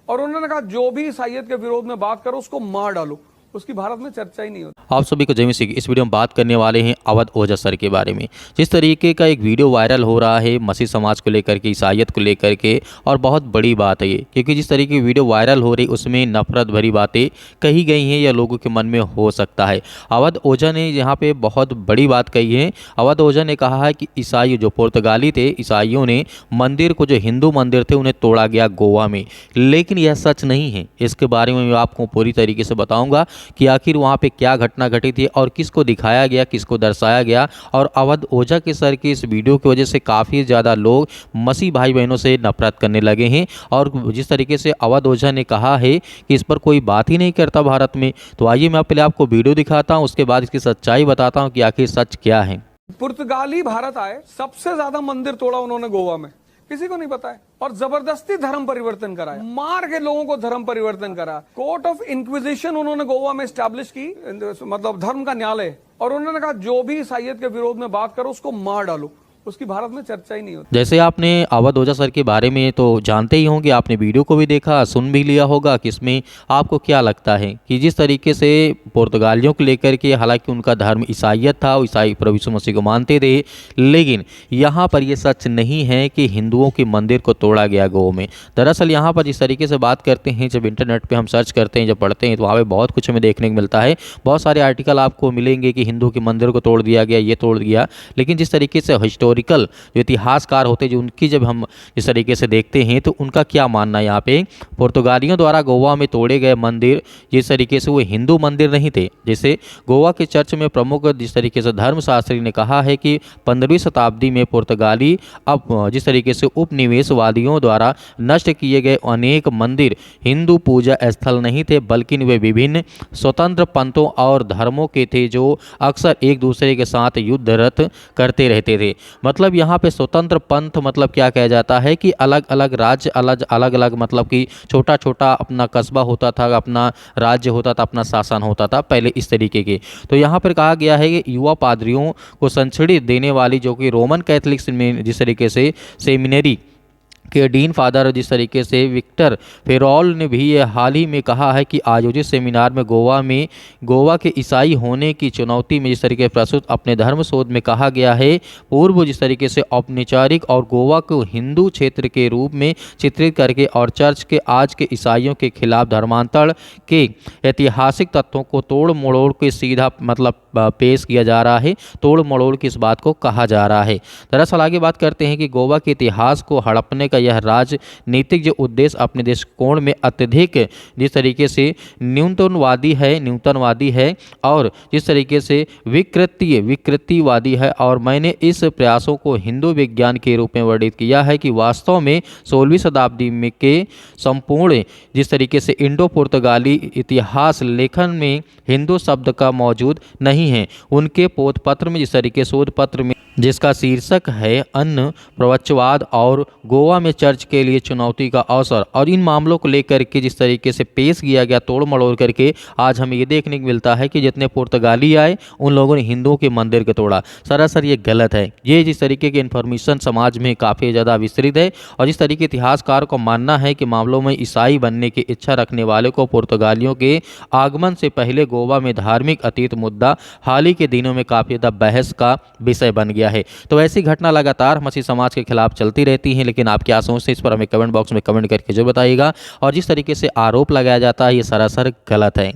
और उन्होंने कहा जो भी ईसाइयत के विरोध में बात करो उसको मार डालो, उसकी भारत में चर्चा ही नहीं होती। आप सभी को जय मसीह। इस वीडियो में बात करने वाले हैं अवध ओझा सर के बारे में। जिस तरीके का एक वीडियो वायरल हो रहा है मसीह समाज को लेकर के, ईसाइयत को लेकर के, और बहुत बड़ी बात है ये, क्योंकि जिस तरीके की वीडियो वायरल हो रही उसमें नफरत भरी बातें कही गई हैं या लोगों के मन में हो सकता है। अवध ओझा ने यहाँ पे बहुत बड़ी बात कही है। अवध ओझा ने कहा है कि ईसाई जो पुर्तगाली थे, ईसाइयों ने मंदिर को, जो हिंदू मंदिर थे, उन्हें तोड़ा गया गोवा में, लेकिन यह सच नहीं है। इसके बारे में मैं आपको पूरी तरीके से बताऊंगा कि आखिर वहाँ पे क्या घटना घटी थी और किसको दिखाया गया, किसको दर्शाया गया। और अवध ओझा के सर की इस वीडियो की वजह से काफ़ी ज़्यादा लोग मसीह भाई बहनों से नफरत करने लगे हैं। और जिस तरीके से अवध ओझा ने कहा है कि इस पर कोई बात ही नहीं करता भारत में, तो आइए मैं पहले आपको वीडियो दिखाता हूँ, उसके बाद इसकी सच्चाई बताता हूँ कि आखिर सच क्या है। पुर्तगाली भारत आए, सबसे ज्यादा मंदिर तोड़ा उन्होंने गोवा में, किसी को नहीं पता है। और जबरदस्ती धर्म परिवर्तन कराया, मार के लोगों को धर्म परिवर्तन करा। कोर्ट ऑफ इंक्विजिशन उन्होंने गोवा में स्टैब्लिश की, मतलब धर्म का न्यायालय। और उन्होंने कहा जो भी ईसाइयत के विरोध में बात करो उसको मार डालो, उसकी भारत में चर्चा ही नहीं होती। जैसे आपने अवध ओझा सर के बारे में तो जानते ही होंगे, आपने वीडियो को भी देखा, सुन भी लिया होगा कि इसमें आपको क्या लगता है कि जिस तरीके से पुर्तगालियों को लेकर के, हालांकि उनका धर्म ईसाइयत था, ईसाई प्रभु यीशु मसीह को मानते थे, लेकिन यहाँ पर यह सच नहीं है कि हिंदुओं के मंदिर को तोड़ा गया गोवा में। दरअसल यहाँ पर जिस तरीके से बात करते हैं, जब इंटरनेट पर हम सर्च करते हैं, जब पढ़ते हैं, तो वहाँ पर बहुत कुछ हमें देखने को मिलता है। बहुत सारे आर्टिकल आपको मिलेंगे कि हिंदू के मंदिर को तोड़ दिया गया, ये तोड़ दिया। लेकिन जिस तरीके से हिस्टोरिकल जो इतिहासकार होते हैं, जो उनकी जब हम इस तरीके से देखते हैं, तो उनका क्या मानना है यहाँ पे, पुर्तगालियों द्वारा गोवा में तोड़े गए मंदिर जिस तरीके से वो हिंदू मंदिर नहीं थे। जैसे गोवा के चर्च में प्रमुख जिस तरीके से धर्मशास्त्री ने कहा है कि 15वीं शताब्दी में पुर्तगाली अब जिस तरीके से उपनिवेशवादियों द्वारा नष्ट किए गए अनेक मंदिर हिंदू पूजा स्थल नहीं थे, बल्कि वे विभिन्न स्वतंत्र पंथों और धर्मों के थे, जो अक्सर एक दूसरे के साथ युद्धरत करते रहते थे। मतलब यहाँ पे स्वतंत्र पंथ मतलब क्या कहा जाता है कि अलग अलग राज्य, अलग अलग मतलब कि छोटा छोटा अपना कस्बा होता था, अपना राज्य होता था, अपना शासन होता था पहले, इस तरीके के। तो यहाँ पर कहा गया है कि युवा पादरियों को संरक्षण देने वाली जो कि रोमन कैथलिक्स में जिस तरीके से सेमिनरी के डीन फादर जिस तरीके से विक्टर फेरोल ने भी ये हाल ही में कहा है कि आयोजित सेमिनार में गोवा के ईसाई होने की चुनौती में जिस तरीके से प्रस्तुत अपने धर्म शोध में कहा गया है, पूर्व जिस तरीके से औपचारिक और गोवा को हिंदू क्षेत्र के रूप में चित्रित करके और चर्च के आज के ईसाइयों के खिलाफ धर्मांतरण के ऐतिहासिक तत्वों को तोड़ मरोड़ के सीधा मतलब पेश किया जा रहा है। तोड़ मरोड़ की इस बात को कहा जा रहा है। दरअसल आगे बात करते हैं कि गोवा के इतिहास को हड़पने का यह राजनीतिक जो उद्देश्य अपने दृष्टिकोण में अत्यधिक जिस तरीके से न्यूनतमवादी है और जिस तरीके से विकृतिवादी है। और मैंने इस प्रयासों को हिंदू विज्ञान के रूप में वर्णित किया है कि वास्तव में 16वीं शताब्दी में के संपूर्ण जिस तरीके से इंडो पुर्तगाली इतिहास लेखन में हिंदू शब्द का मौजूद नहीं है। उनके पोत पत्र में जिस तरीके शोध पत्र में जिसका शीर्षक है अन्न प्रवचवाद और गोवा में चर्च के लिए चुनौती का अवसर, और इन मामलों को लेकर के जिस तरीके से पेश किया गया तोड़ मड़ोड़ करके, आज हमें ये देखने को मिलता है कि जितने पुर्तगाली आए उन लोगों ने हिंदुओं के मंदिर को तोड़ा। सरासर ये गलत है। ये जिस तरीके की इन्फॉर्मेशन समाज में काफ़ी ज़्यादा विस्तृत है, और जिस तरीके इतिहासकार को मानना है कि मामलों में ईसाई बनने की इच्छा रखने वाले को पुर्तगालियों के आगमन से पहले गोवा में धार्मिक अतीत मुद्दा हाल ही के दिनों में काफ़ी ज़्यादा बहस का विषय बन गया है। तो ऐसी घटना लगातार मसीह समाज के खिलाफ चलती रहती हैं, लेकिन आप क्या सोचते हैं इस पर हमें कमेंट बॉक्स में कमेंट करके जो बताइएगा। और जिस तरीके से आरोप लगाया जाता है ये सरासर गलत है।